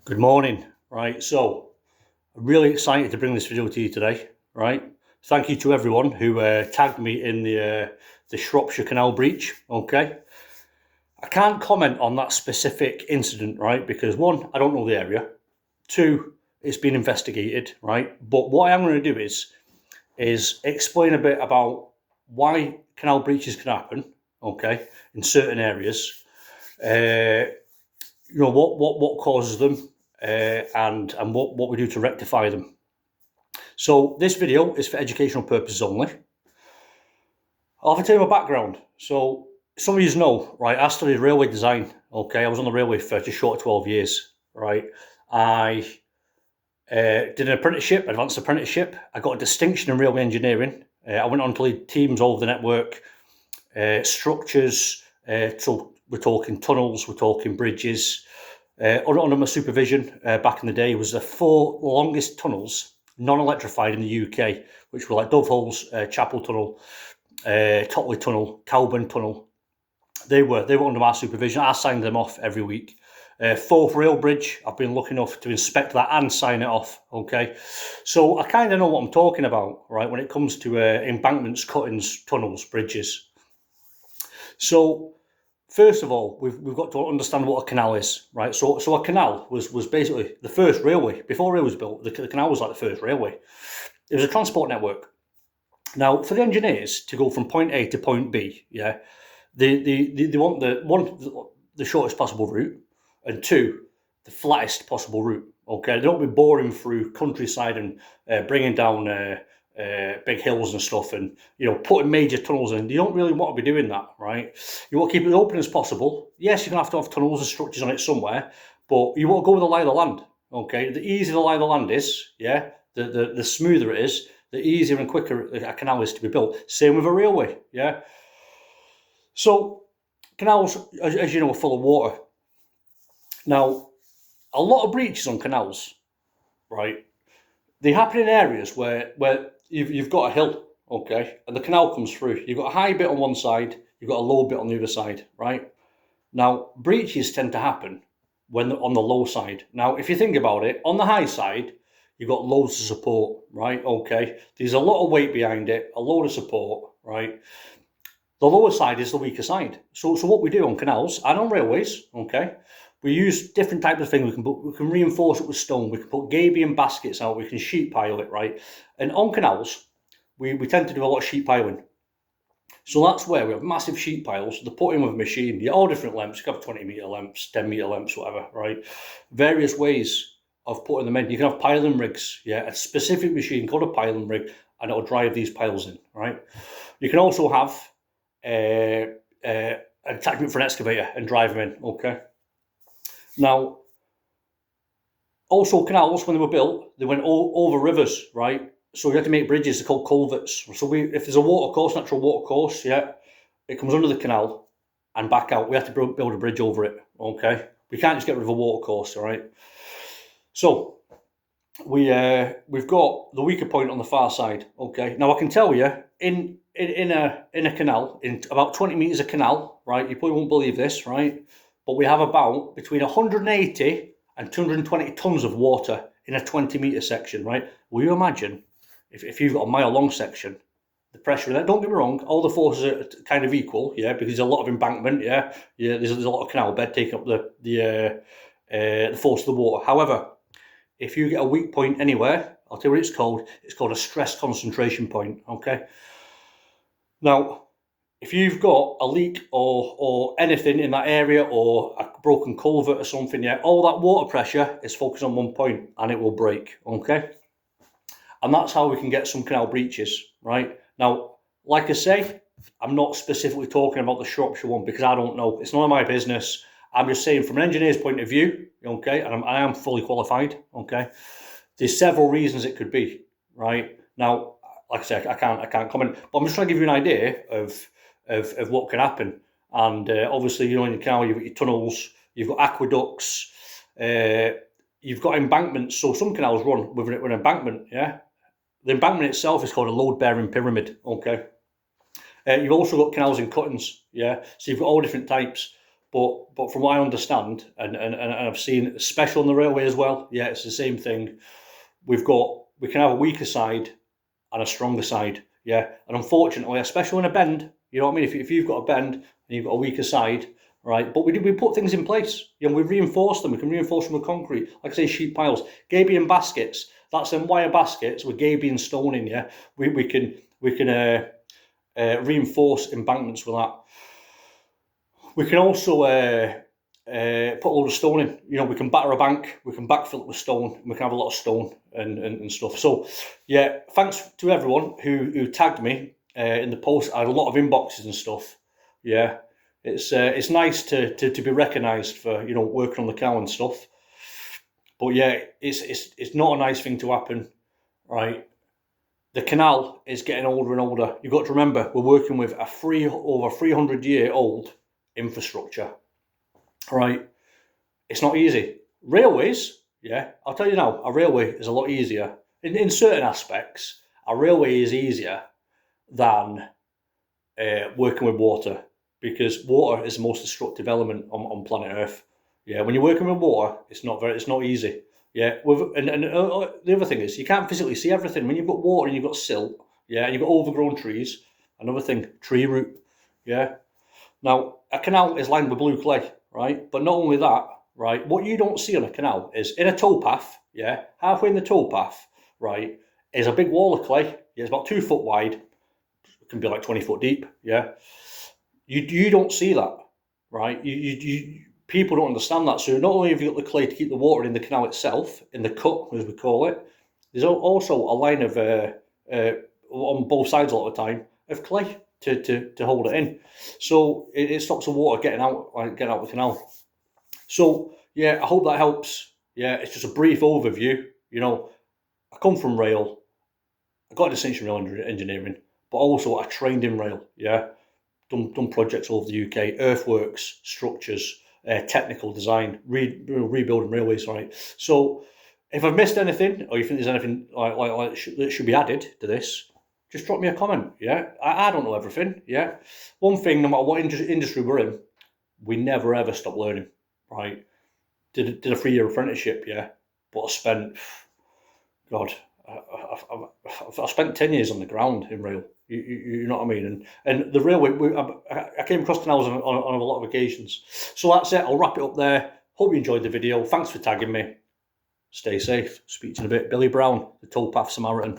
Good morning. Right, so I'm really excited to bring this video to you today. Right, thank you to everyone who tagged me in the Shropshire Canal breach. Okay, I can't comment on that specific incident, right? Because one, I don't know the area. Two, it's been investigated, right? But what I am going to do is explain a bit about why canal breaches can happen. Okay, in certain areas. What causes them, and what we do to rectify them. So this video is for educational purposes only. I'll have to tell you my background. So some of you know, right, I studied railway design. Okay, I was on the railway for just short of 12 years. Right, I did an apprenticeship, advanced apprenticeship. I got a distinction in railway engineering. I went on to lead teams all over the network, structures. So we're talking tunnels, we're talking bridges. Under my supervision back in the day was the 4 longest tunnels non-electrified in the UK, which were like Dove Holes, Chapel Tunnel, Totley Tunnel, Calburn Tunnel. They were under my supervision. I signed them off every week. Forth Rail Bridge, I've been lucky enough to inspect that and sign it off. Okay, so I kind of know what I'm talking about, right, when it comes to embankments, cuttings, tunnels, bridges. So first of all, we've got to understand what a canal is, right? So a canal was basically the first railway. Before railway was built, the canal was like the first railway. It was a transport network. Now, for the engineers to go from point A to point B, yeah, they want the shortest possible route, and two, the flattest possible route. Okay, they don't be boring through countryside and bringing down big hills and stuff, and putting major tunnels in. You don't really want to be doing that, right? You want to keep it as open as possible. Yes, you're gonna have to have tunnels and structures on it somewhere, but you want to go with the lie of the land. Okay, the easier the lie of the land is, yeah, the smoother it is, the easier and quicker a canal is to be built. Same with a railway, yeah. So canals, as you know, are full of water. Now, a lot of breaches on canals, right? They happen in areas where you've got a hill, okay, and the canal comes through. You've got a high bit on one side, you've got a low bit on the other side, right? Now, breaches tend to happen when they're on the low side. Now, if you think about it, on the high side, you've got loads of support, right? Okay, there's a lot of weight behind it, a load of support, right? The lower side is the weaker side. So what we do on canals and on railways, okay, we use different types of things. We can reinforce it with stone. We can put gabion baskets out. We can sheet pile it, right? And on canals, we tend to do a lot of sheet piling. So that's where we have massive sheet piles. They're put in with a machine. You're all different lengths. You can have 20-metre lengths, 10-metre lengths, whatever, right? Various ways of putting them in. You can have piling rigs, yeah, a specific machine called a piling rig, and it'll drive these piles in, right? You can also have an attachment for an excavator and drive them in, okay? Now, also canals, when they were built, they went over rivers, right? So you had to make bridges, they're called culverts. So if there's a water course, natural water course, yeah, it comes under the canal and back out. We have to build a bridge over it, okay? We can't just get rid of a water course, all right? So we've got the weaker point on the far side, okay? Now I can tell you, in a canal, in about 20 metres of canal, right? You probably won't believe this, right? But we have about between 180 and 220 tons of water in a 20-metre section, right? Will you imagine if you've got a mile-long section, the pressure in that? Don't get me wrong, all the forces are kind of equal, yeah, because there's a lot of embankment, yeah. There's a lot of canal bed taking up the force of the water. However, if you get a weak point anywhere, I'll tell you what it's called. It's called a stress concentration point, okay? Now, if you've got a leak or anything in that area, or a broken culvert or something, yeah, all that water pressure is focused on one point and it will break, okay? And that's how we can get some canal breaches, right? Now, like I say, I'm not specifically talking about the Shropshire one because I don't know. It's none of my business. I'm just saying from an engineer's point of view, okay, and I am fully qualified, okay? There's several reasons it could be, right? Now, like I say, I can't comment, but I'm just trying to give you an idea of what can happen. And obviously, in the canal, you've got your tunnels, you've got aqueducts, you've got embankments. So some canals run with an embankment, yeah? The embankment itself is called a load-bearing pyramid, okay? You've also got canals and cuttings, yeah? So you've got all different types. But from what I understand, and I've seen, especially on the railway as well, yeah, it's the same thing. We can have a weaker side and a stronger side, yeah. And unfortunately, especially in a bend, you know what I mean. If you've got a bend and you've got a weaker side, right? But we put things in place. You know, we reinforce them. We can reinforce them with concrete, like I say, sheet piles, gabion baskets. That's them wire baskets with gabion stone in. Yeah, we can reinforce embankments with that. We can also put a load of stone in. You know, we can batter a bank, we can backfill it with stone, and we can have a lot of stone and stuff. So, yeah, thanks to everyone who tagged me in the post. I had a lot of inboxes and stuff. Yeah, it's nice to be recognised for, you know, working on the cow and stuff. But yeah, it's not a nice thing to happen, right? The canal is getting older and older. You've got to remember, we're working with over 300-year-old infrastructure, right? It's not easy. Railways, yeah, I'll tell you now, a railway is a lot easier. In certain aspects, a railway is easier than working with water, because water is the most destructive element on planet Earth. Yeah, when you're working with water, it's not easy. Yeah, the other thing is, you can't physically see everything. When you've got water and you've got silt, yeah, and you've got overgrown trees, another thing, tree root, yeah. Now, a canal is lined with blue clay, right? But not only that, right, what you don't see on a canal is, in a towpath, yeah, halfway in the towpath, right, is a big wall of clay. Yeah, it's about 2 foot wide. It can be like 20 foot deep, yeah. You don't see that, right? People don't understand that. So not only have you got the clay to keep the water in the canal itself, in the cut, as we call it, there's also a line of, on both sides a lot of the time, of clay to hold it in. So it stops the water getting out the canal. So yeah, I hope that helps. Yeah, it's just a brief overview. You know, I come from rail. I got a distinction in rail engineering, but also I trained in rail. Yeah, done projects all over the UK, earthworks, structures, technical design, rebuilding railways, right? So if I've missed anything, or you think there's anything that should be added to this, just drop me a comment, yeah? I don't know everything, yeah? One thing, no matter what industry we're in, we never ever stop learning, right? Did a 3-year apprenticeship, yeah? But I spent, God, I spent 10 years on the ground in rail. You know what I mean? And the railway, I came across canals on a lot of occasions. So that's it. I'll wrap it up there. Hope you enjoyed the video. Thanks for tagging me. Stay safe. Speak to you in a bit. Billy Brown, the Towpath Samaritan.